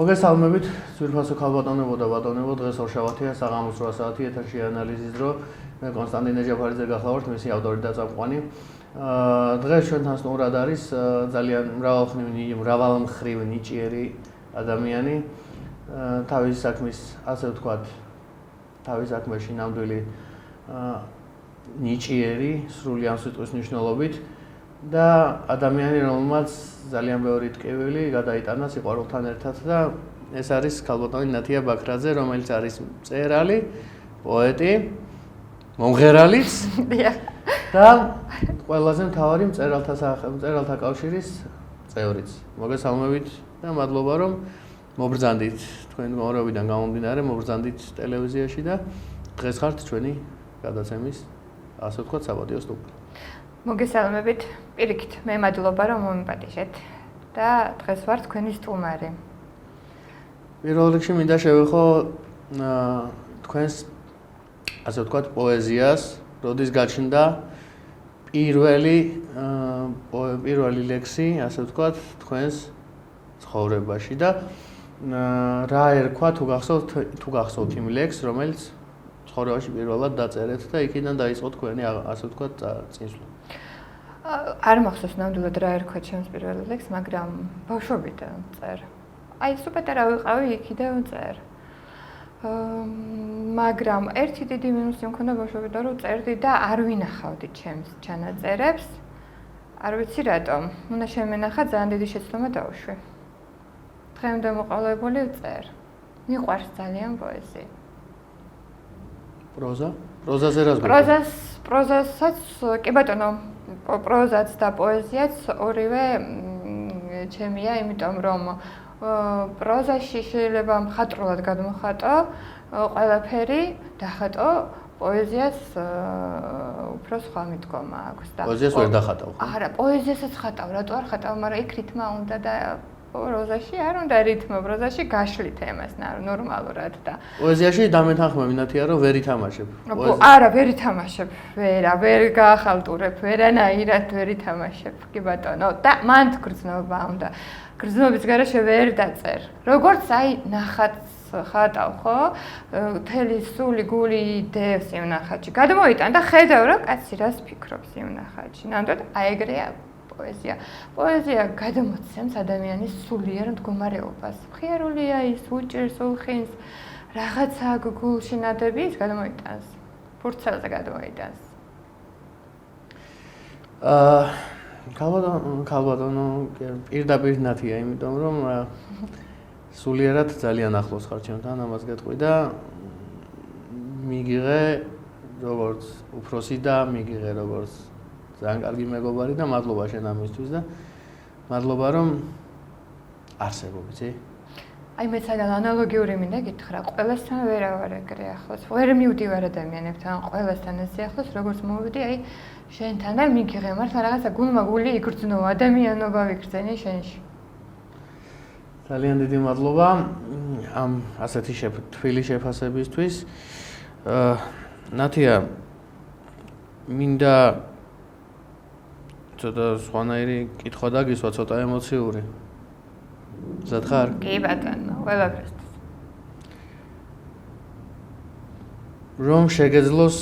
მოგესალმებით, ძვირფასო ქალბატონებო და ბატონებო, დღეს ორშაბათია, საღამოს 8 საათი ეთერში ანალიზის დრო. მე კონსტანტინე ჯაფარიძე გახლავართ, მისი ავტორი და წამყვანი. დღეს ჩვენთან სტუმრად არის ძალიან მრავალმხრივი ნიჭიერი ადამიანი. თავის საქმის, ასე ვთქვათ, თავის საქმეში ნამდვილი ნიჭიერი, სრული ამ სიტყვის მნიშვნელობით და ადამიანი, რომელმაც ძალიან ბევრი ტკივილი გადაიტანა სიყვარულთან ერთად და ეს არის ქალბატონი ნათია ბაქრაძე, რომელიც არის მწერალი, პოეტი, მომღერალიც და ყველაზე მთავარი მწერალთა კავშირის წევრიც. მოგესალმებით და მადლობა რომ მობრძანდით თქვენ გონებიდან გამომდინარე, მობრძანდით ტელევიზიაში და დღეს ხართ ჩვენი გადაცემის, ასე ვთქვათ, საპატიო სტუმარი. მოგესალმებით, პირიქით, მე მადლობა რომ მომიპატიჟეთ და დღეს ვარ თქვენი სტუმარი. პირველ რიგში მინდა შევეხო თქვენს, ასე ვთქვათ, პოეზიას, როდის გაჩნდა პირველი ლექსი, ასე ვთქვათ, თქვენს ცხოვრებაში და რა ერქვა თუ გახსოვთ იმ ლექსს, რომელიც ცხოვრებაში პირველად დაწერეთ და იქიდან დაიწყო თქვენი, ასე ვთქვათ, წინსვლა. არ მახსოვს ნამდვილად რა ერქვა ჩემს პირველ ლექსს, მაგრამ ბავშვობიდან წერ. აი, სუპეტარა ვიყავი, იქიდან წერ. მაგრამ ერთი დიდი მინუსი მქონდა ბავშვობიდან, რომ წერდი და არ ვინახავდი ჩემს ჩანაწერებს. არ ვიცი რატომ. უნდა შემენახა, ძალიან დიდი შეცდომა დავუშვი. დღემდე მოყოლებული წერ. მიყვარს ძალიან პოეზია. პროზა? პროზაზე რა ზღვა? პროზასაც, კი ბატონო, პროზაც და პოეზიაც ორივე ჩემია, იმიტომ რომ პროზაში შეიძლება მხატვრულად გადმოხატო ყველაფერი, დახატო, პოეზიას უფრო სხვა მიდგომა აქვს და პოეზიას ვერ დახატავ. არა, პოეზიასაც ხატავ, რატო არ ხატავ, მაგრამ იქ რითმა უნდა და პროზაში არ უნდა რითმა, პროზაში გაშლით ემას ნორმალურად და პოეზიაში დამეთანხმები ნათია რომ ვერ ითამაშებ. არა, ვერ ითამაშებ, ვერ გაახალტურებ, ვერანაირად ვერ ითამაშებ, კი ბატონო. და მან გრძნობა უნდა. გრძნობის გარეშე ვერ დაწერ. როგორც აი ნახატს ხატავ, ხო? მთელი სული გული დევს იმ ნახატში. გადმოიტან და ხედავ რა კაცი რას ფიქრობს იმ ნახატში. ნამდვილად აი ეგრეა პოეზია. პოეზია გადმოცემს ადამიანის სულიერ მდგომარეობას. მხიარულია ის, უჭერს, ულხინს, რაღაცა გულში ნადები ის გადმოიტანს. ფურცელზე გადმოიტანს. ქალბატონო პირდაპირ ნათია, იმიტომ რომ სულიერად ძალიან ახლოს ხარ ჩემთან, ამას გეტყვი და მიგიღე როგორც უფროსი და მიგიღე როგორც ძალიან კარგი მეგობარი და მადლობა შენ ამისთვის და მადლობა რომ არსებობ, იცი? აი მე ძალიან ანალოგიური მინდა გითხრა, ყველასთან ვერავარ ეგრე ახლოს. ვერ მივდივარ ადამიანებთან, ყველასთან ესე ახლოს, როგორც მოვიდი, აი შენთან და მიგიღე მართლა რაღაცა გულმაგული იგრძნო, ადამიანობა ვიგრძენი შენში. ძალიან დიდი მადლობა ამ ასეთი თბილი შეფასებისთვის. ნათია, მინდა ცოტა სხვანაირი კითხვა დაგისვა, ცოტა ემოციური. მზად ხარ? კი ბატონო, ყველაფერთვის. რომ შეგეძლოს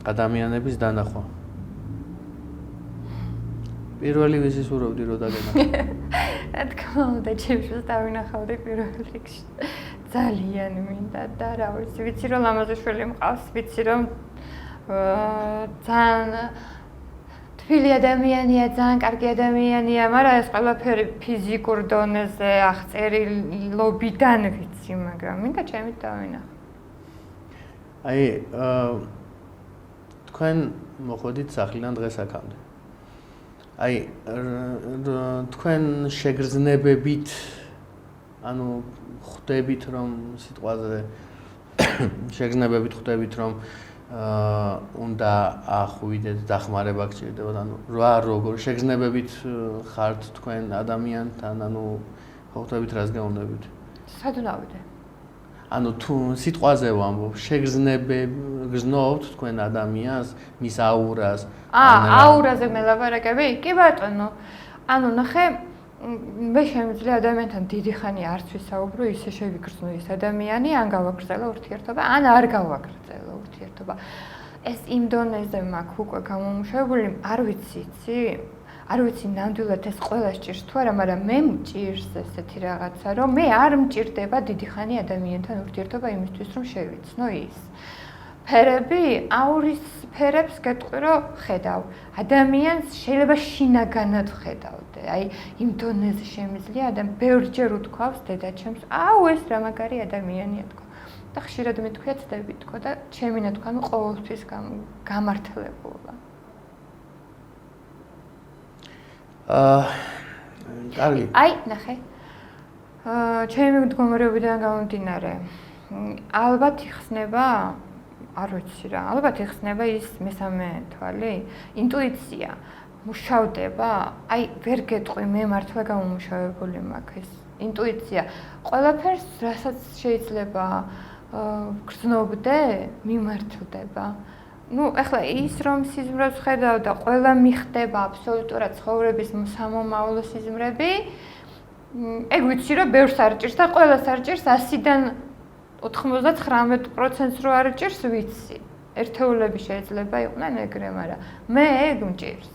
ადამიანების დანახვა. პირველი ვიზი სურობდი რომ დაგენახო. რა თქმა უნდა, ჩემშიც დავინახავდი პირველ რიგში. ძალიან მინდა და რა ვიცი რომ ლამაზაშვილი მყავს, ვიცი რომ ძალიან თბილი ადამიანია, ძალიან კარგი ადამიანია, მაგრამ ეს ყველაფერი ფიზიკურ დონეზე აღწერილობიდან ვიცი, მაგრამ მინდა ჩემით დავინახო. აი, თქვენ მოხვედით სახლიდან დღეს აქამდე. აი, თქვენ შეგრძნებებით, ანუ ხვდებით რომ სიტყვაზე შეგრძნებებით ხვდებით რომ უნდა ახვიდეთ, დახმარება გჭირდებათ, ანუ როგორ შეგრძნებებით ხართ თქვენ ადამიანთან, ანუ ხვდებით რას გეუბნებით? სადუნავდე. ანუ თუ სიტყვაზე ვამბობ, გრძნობთ თქვენ ადამიანს, მის აურას. აურაზე მელაპარაკები? კი ბატონო. ანუ ნახე, მე შემიძლია ადამიანთან დიდი ხანი არც ვისაუბრო, ისე შევიგრძნო ის ადამიანი, ან გავაგრძელო ურთიერთობა, ან არ გავაგრძელო ურთიერთობა. ეს იმ დონეზე მაქვს უკვე გამომუშავებული, არ ვიცი ნამდვილად ეს ყველა სჭირს თუ არა, მაგრამ მე მჭირს ესეთი რაღაცა, რომ მე არ მჭირდება დიდი ხანი ადამიანთან ურთიერთობა იმისთვის, რომ შევიცნო ის. ფერები, აურის ფერებს გეტყვი, რომ ხედავ. ადამიანს შეიძლება შინაგანად ხედავდე. აი, იმ დონეზე შემიძლია ბევრჯერ უთქვავს დედაჩემს, აუ ეს რა მაგარი ადამიანია თქო. და ხშირად მეთქვია ცდები თქო და ჩემი ნათქვამი ყოველთვის გამართლებულა. კარგი. აი, ნახე. ჩემი მდგომარეობიდან გამომდინარე, ალბათ იხსნება არ ვიცი რა, ალბათ იხსნება ის მესამე თვალი, ინტუიცია, მუშავდება, აი ვერ გეტყვი მე მართლა გამომუშავებული მაქვს ეს ინტუიცია. ყველაფერს, რასაც შეიძლება გრძნობდე, მიმართლდება. ეხლა ის რომ სიზმრებს ხედავ და ყველა მიხდება აბსოლუტურად ცხოვრების სამომავლო სიზმრები, ეგ ვიცი რომ ბევრს არ ჭირს და ყველას არ ჭირს 100-დან 99%-ს რო არ ჭირს ვიცი. ერთეულები შეიძლება იყვნენ ეგრე, მაგრამ მე ეგ მჭირს.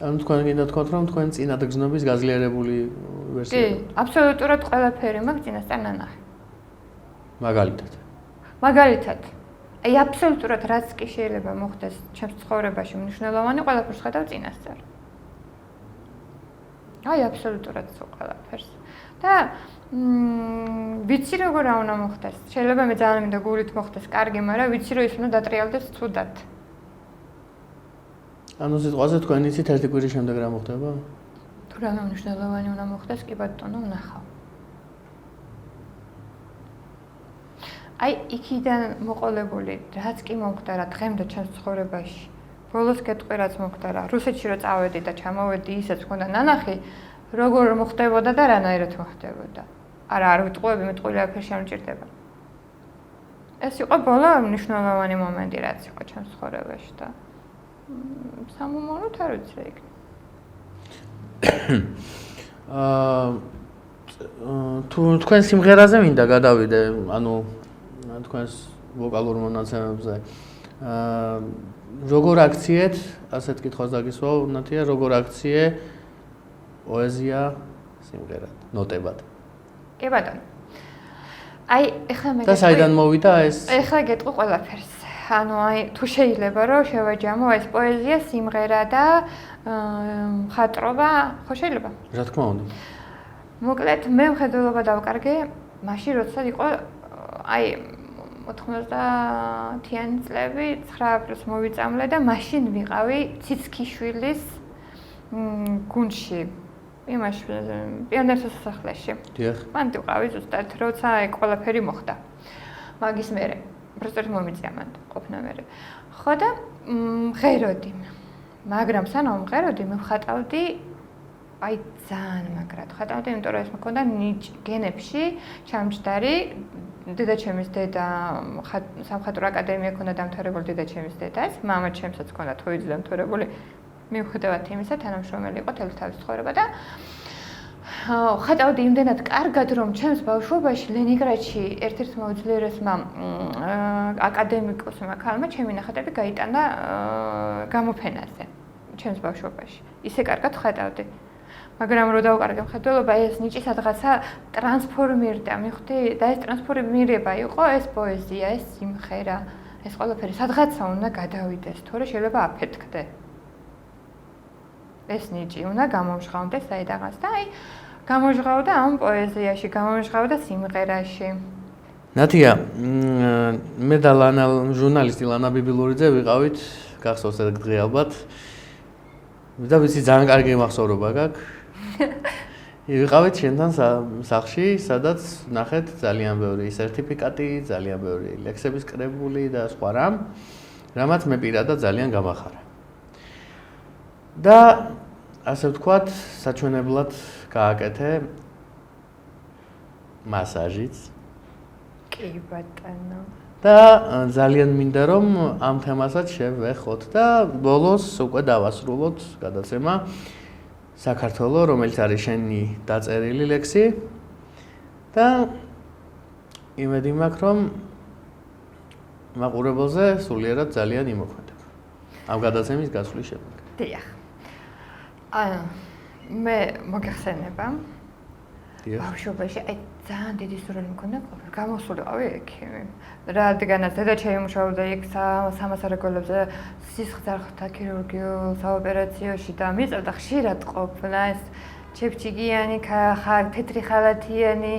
ანუ თქვენ გინდა თქვათ რომ თქვენ წინადგზნობის გაძლიერებული ვერსია. კი, აბსოლუტურად ყველაფერი მაქვს წინასწარ ნანახი. მაგალითად. აი აბსოლუტურად რაც კი შეიძლება მოხდეს ჩემს ცხოვრებაში მნიშვნელოვანი, ყველაფერს ხედავ წინასწარ. აი აბსოლუტურად ყველაფერს. და ვიცი როგორ უნდა მოხდეს. შეიძლება მე ძალიან მინდა გულით მოხდეს კარგი, მაგრამ ვიცი რომ ის უნდა დატრიალდეს ცუდად. ანუ სიტყვაზე თქვენ იცით ერთი კვირის შემდეგ რა მოხდება? თუ რამე მნიშვნელოვანი უნდა მოხდეს, კი ბატონო, ვნახავ. აი, იქიდან მოყოლებული, რაც კი მომხდა რა დღემდე ჩემს ცხოვრებაში. ბოლოს გეტყვი რაც მომხდა რა. რუსეთში რო წავედი და ჩამოვედი, ისაც მქონდა ნანახი, როგორ მოხდებოდა და რანაირად მოხდებოდა. არა, არ ვიტყუები, მეტყული აფერში არ მჭირდება. ეს იყო ბოლო მნიშვნელოვანი მომენტი, რაც იყო ჩემს ცხოვრებაში და სამომავლოდ არ ვიცი რა იქნება. თუ თქვენ სიმღერაზე მინდა გადავიდე, ანუ თქვენს ვოკალურ მონაცემებზე. როგორ აქციეთ, ასეთ კითხვას დაგისვავ, ნათია, როგორ აქციე პოეზია სიმღერად, ნოტებად. კი ბატონო. აი, ეხლა მე და საიდან მოვიდა ეს? ეხლა გეტყვი ყველაფერს. ანუ აი, თუ შეიძლება რომ შევაჯამო ეს პოეზია, სიმღერა და მხატვრობა, ხო შეიძლება? რა თქმა უნდა. მოკლედ, მე მხედველობა დავკარგე, მაშინ როცა იყო აი 90-იანი წლები, 9 აპრილს მოვიწამლე და მაშინ ვიყავი ციცქიშვილის გუნდში. იმაში პიონერთა სასახლეში. დიახ. მან ვიყავი ზუსტად, როცა აი ყველაფერი მოხდა. მაგის მერე, პროსტერ მომიწია მან ყოფნა მერე. ხო და მღეროდი. მაგრამ სანამ მღეროდი, მე ვხატავდი აი ძალიან მაგრად ხატავდი, იმიტომ რომ ეს მქონდა გენებში ჩამჯდარი. დედაჩემის დედა სამხატვრო აკადემია ქონდა დამთავრებული დედაჩემის დედას, მამა ჩემსაც ქონდა თოიძე დამთავრებული. მიუხედავად იმისა, თანამშრომელი იყო თელი თავის ცხოვრება და ხატავდი იმდენად კარგად, რომ ჩემს ბავშვობაში ლენინგრადში ერთ-ერთმა უძლიერესმა აკადემიკოსმა ქალმა ჩემი ნახატები გაიტანა გამოფენაზე ჩემს ბავშვობაში. ისე კარგად ხატავდი. მაგრამ რო დავკარგე მხედველობა, ეს ნიჭი სადღაცა ტრანსფორმირდა, მიხვდი? და ეს ტრანსფორმირება იყო ეს პოეზია, ეს სიმღერა, ეს ყველაფერი სადღაცა უნდა გადავიდეს, თორე შეიძლება აფეთქდე. ეს ნიჭი უნდა გამომჟღავნდეს საიდანაც და აი გამოჟღავდა ამ პოეზიაში, გამოჟღავდა სიმღერაში. ნათია, მე და ჟურნალისტი ლანა ბიბილურიძე ვიყავით, გახსოვს ეგ დღე ალბათ. და ვიცი ძალიან კარგი მახსოვრობა გაქვს. ვიყავით შენთან სახლში, სადაც ნახეთ ძალიან ბევრი სერტიფიკატი, ძალიან ბევრი ლექსების კრებული და სხვა რამ, რამაც მე პირადად ძალიან გამახარა. და ასე ვთქვათ, საჩვენებლად გააკეთე მასაჟიც. კი ბატონო. და ძალიან მინდა რომ ამ თემასაც შევეხოთ და ბოლოს უკვე დავასრულოთ გადაცემა. საქართველო, რომელიც არის შენი დაწერილი ლექსი და იმედი მაქვს, რომ მაყურებელზე სულიერად ძალიან იმოქმედება. ამ გადაცემის გასვლის შემდეგ. დიახ. მე მოგეხსენება. ბავშვობაში ძალიან დიდი სურვილი მქონდა გამოსულიყავი ექიმი. რადგანაც დედა შეიმუშაოდა იქ სამასარეგულოებზე სისხლძარღვთა ქირურგიულ საოპერაციოში და მიწევდა ხშირად ყოფნა ეს ჩეფჩიგიანი თეთრი ხალათიანი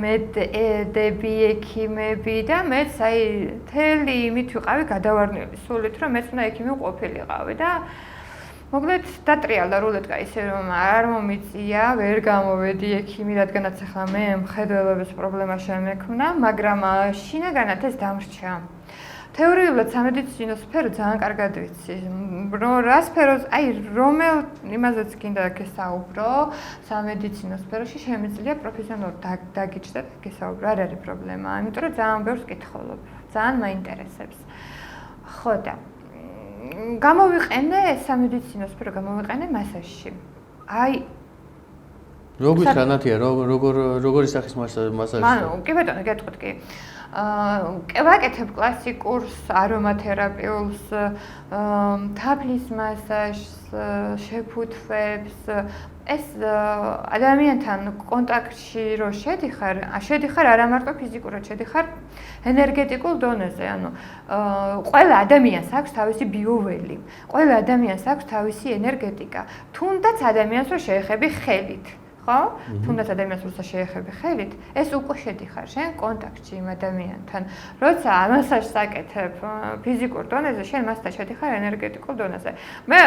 მედები ექიმები და მეც აი თელი იმით ვიყავი გადავარნილი სულით რომ მეც უნდა ექიმი ყოფილიყავი და მოკლედ დატრიალდა რულეტკა ისე რომ არ მომიწია, ვერ გამოვედი ექიმი, რადგანაც ახლა მე მხედველობის პრობლემა შემექმნა, მაგრამ შინაგანად ეს დამრჩა. თეორიულად სამედიცინო სფერო ძალიან კარგად ვიცი. რა სფეროს, აი რომელ იმაზეც გინდა გესაუბრო, სამედიცინო სფეროში შემიძლია პროფესიონალურად დაგიჯდეთ გესაუბრო, არ არის პრობლემა, იმიტომ რომ ძალიან ბევრს კითხულობ, ძალიან მაინტერესებს. ხო და გამოვიყენე სამედიცინო სფერო გამოვიყენე მასაჟში. აი როგორი განათია, როგორი სახის მასაჟი? მანო, კი ბატონო, გეტყვით კი. ვაკეთებ კლასიკურს, არომათერაპიულს, თაფლის მასაჟს, შეფუთვებს. ეს ადამიანთან კონტაქტში რო შედიხარ არა მარტო ფიზიკურად, შედიხარ ენერგეტიკულ დონეზე. ანუ ყველა ადამიანს აქვს თავისი ბიოველი, ყველა ადამიანს აქვს თავისი ენერგეტიკა. თუნდაც ადამიანს რო შეეხები ხელით. ხო? თუნდაც ადამიანს როცა შეეხები ხელით, ეს უკვე შედიხარ შენ კონტაქტში იმ ადამიანთან. როცა მასაჟს აკეთებ ფიზიკურ დონეზე, შენ მასთან შედიხარ ენერგეტიკულ დონეზე. მე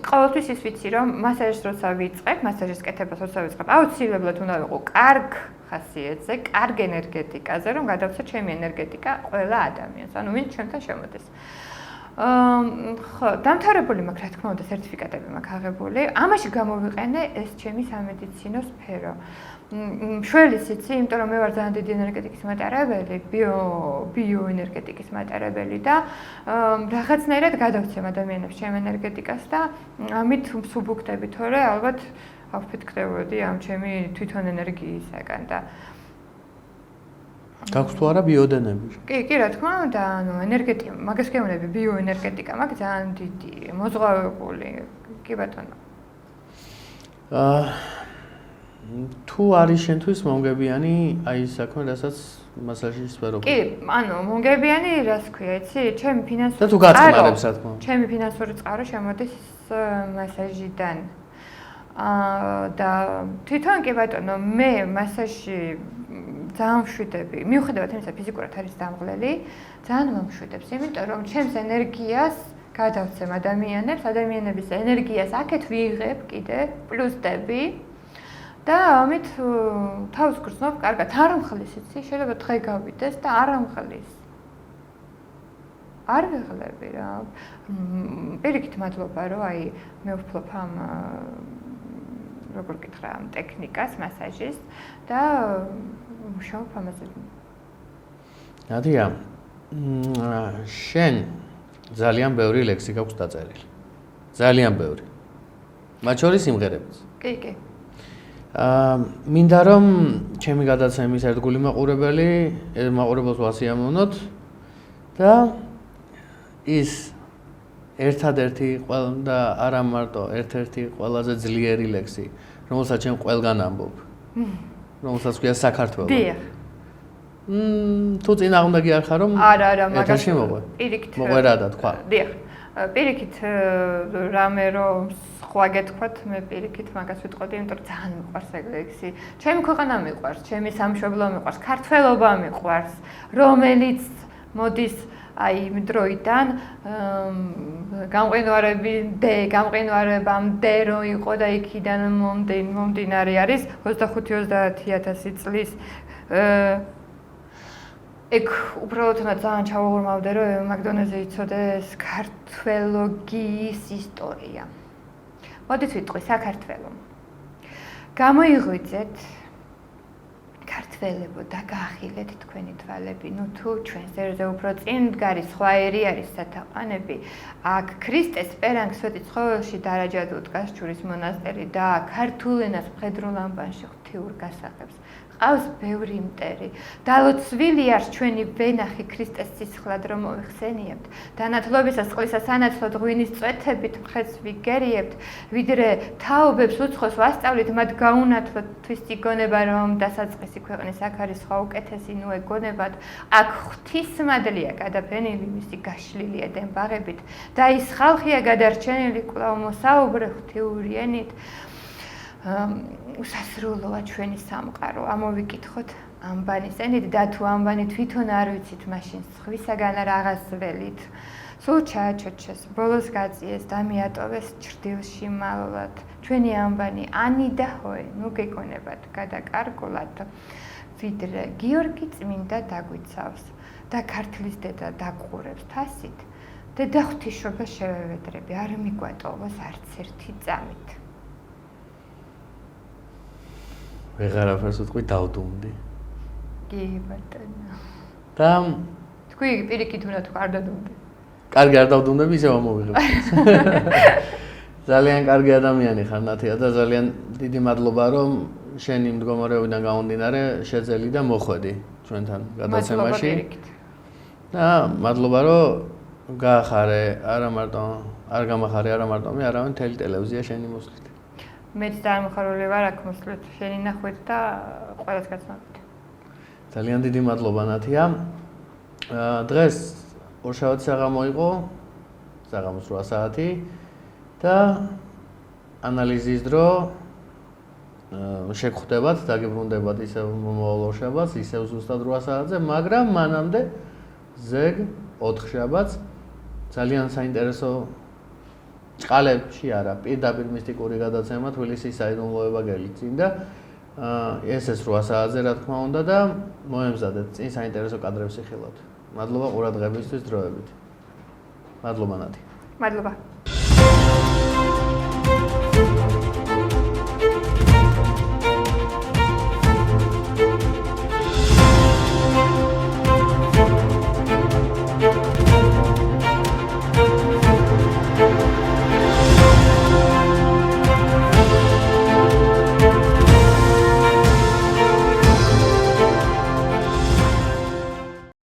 ყოველთვის ის ვიცი, რომ მასაჟს როცა ვიწყებ, მასაჟის კეთებას როცა ვიწყებ, აუცილებლად უნდა ვიყო კარგ ხასიათზე, კარგ ენერგეტიკაზე, რომ გადავცე ჩემი ენერგეტიკა ყველა ადამიანს. ანუ ვინც ჩემთან შემოდის. ხო, დამთავრებული მაქვს, რა თქმა უნდა, სერტიფიკატები მაქვს აღებული. ამაში გამოვიყენე ეს ჩემი სამედიცინო სფერო. მშველის იცი, იმიტომ რომ მე ვარ ძალიან დიდი ენერგეტიკის მატარებელი, ბიოენერგეტიკის მატარებელი და რაღაცნაირად გადავცემ ადამიანებს ჩემ ენერგეტიკას და ამით მსუბუქდები, თორე ალბათ ავფეთქდებოდი ამ ჩემი თვითონ ენერგიისაგან და გაქვს თუ არა ბიოდენები? კი, რა თქმა უნდა, ანუ ენერგეტიკა, მაგას გეუბნები, ბიოენერგეტიკა მაგ ძალიან დიდი, მოზღვავებული, კი ბატონო. თუ არის შენთვის მომგებიანი აი ეს საქმე, რასაც მასაჟის სფერო. კი, ანუ მომგებიანი რას ქვია, იცი? ჩემი ფინანსური და თუ გაწყმარებს, რა თქმა უნდა. ჩემი ფინანსური წყარო შემოდის მასაჟიდან. და თვითონ კი ბატონო, მე მასაჟში ძალიან მშვიდები. მიუხედავად იმისა, ფიზიკურად არის დამღლელი, ძალიან მომშვიდებს, იმიტომ რომ ჩემს ენერგიას გადავცემ ადამიანების ენერგიას აქეთ ვიღებ კიდე პლუსდები და ამით თავს გრძნობ კარგად. არ მხლის, იცი, შეიძლება დღე გავიდეს და არ მხლის. არ ვიღლები რა. პირიქით მადლობა, რომ აი მე ვფლობ ამ როგორ გითხრა, ამ ტექნიკას, მასაჟის და მუშაობ ამაზე. ნადია, შენ ძალიან ბევრი ლექსი გაქვს დაწერილი. ძალიან ბევრი. მათ შორის სიმღერებიც. კი. მინდა რომ ჩემი გადაცემის ერთგული მაყურებელს ვასიამოვნოთ და ის ერთადერთი და არა მარტო ერთ-ერთი ყველაზე ძლიერი ლექსი, რომელსაც ჩემ ყველგან ამბობ. რომელსაც ქვია საქართველო. დიახ. თუ წინააღმდეგი არ ხარ რომ არა, მაგას მოყვე. პირიქით. მოყვე რა და თქვა. დიახ. პირიქით რამე რომ სხვა გეთქვათ, მე პირიქით მაგას ვიტყოდი, იმიტომ რომ ძალიან მიყვარს ეგ ლექსი. ჩემი ქვეყანა მიყვარს, ჩემი სამშობლო მიყვარს, ქართველობა მიყვარს, რომელიც მოდის აი იმ დროიდან გამყინვარებამდე რომ იყო და იქიდან მომდინარე არის 25-30,000 წლის ეგ უბრალოდ უნდა ძალიან ჩავუღრმავდე რომ მაგდონეზე იცოდეს ქართველოგიის ისტორია. მოდით ვიტყვი საქართველო. გამოიღვიძეთ ქართველებო დაგაახილეთ თქვენი თვალები, ნუ თუ ჩვენ ზერზე უფრო წინ დგარი სხვა ერი არის სათაყვანები, აქ ქრისტეს პერანგ სვეტი ცხოველში დარაჯად უდგას ჯვრის მონასტერი და ქართულ ენას მხედრულ ამბანში ღვთიურ გასაღებს. ყავს ბევრი მტერი, დალოცვილი არ ჩვენი ვენახი ქრისტეს სისხლად რომ მოიხსენიებთ, დანათლობისას წყლისას ანაცვლოდ ღვინის წვეთებით მხეცს ვიგერიებთ, ვიდრე თაობებს უცხოს ვასწავლით, მათ გაუნათლოთ თვისი გონება, რომ დასაწყისი ქვეყნის აქ არის სხვა უკეთესი ნუ ეგონებათ, აქ ღვთისმადლია გადაფენილი მისი გაშლილი ედენ ბაღებით და ის ხალხია გადარჩენილი კვლავ მოსაუბრე ღვთიური ენით. უსასრულოა ჩვენი სამყარო, ამოვიკითხოთ ამბანის ენით და თუ ამბანი თვითონ არ ვიცით, მაშინ სხვისაგან რაღაც ველით. სულ ჩააჩოჩეს, ბოლოს გაწიეს და მიატოვეს ჭრდილში მალულად. ჩვენი ამბანი ანი და ჰოე, ნუ გეკონებათ გადაკარგულად. ვიდრე გიორგი წმინდა დაგვიცავს და ქართლის დედა დაგყურებს თასით. დედა ღვთისმშობელ შევევედრები, არ მიგვატოვოს არც ერთი წამით. ვეღარაფერს ვიტყვი დავდუმდი. კი ბატონო. და თქვი პირიქით უნდა თუ არ დადუმდი. კარგი არ დავდუმდები, ისევ ამოვიღებ. ძალიან კარგი ადამიანი ხარ ნათია და ძალიან დიდი მადლობა რომ შენი მდგომარეობიდან გამომდინარე შეძელი და მოხვედი ჩვენთან გადაცემაში. და მადლობა რომ გაახარე არა მარტო არ გამახარე არა მარტო მე, არამედ მთელი ტელევიზია შენი მოსვლით. მეც დამხარული ვარ აქ მოსვლით შენი ნახვით და ყველას გაცნობთ. ძალიან დიდი მადლობა ნათია. დღეს ორშაბათი საღამო იყო, საღამოს 8 საათი და ანალიზის დრო შეგხვდებათ, დაგიბრუნდებათ ისევ მომავალ ორშაბათს, ისევ ზუსტად 8 საათზე, მაგრამ მანამდე ზეგ 4 შაბათს ძალიან საინტერესო წყალებში არა, პირდაპირ მისტიკური გადაცემა თბილისის საიდუმლო ევანგელიის წინ და ეს 8 საათზე რა თქმა უნდა და მოემზადეთ წინ საინტერესო კადრებს იხილავთ. მადლობა ყურადღებისთვის დროებით. მადლობა ნათი. მადლობა.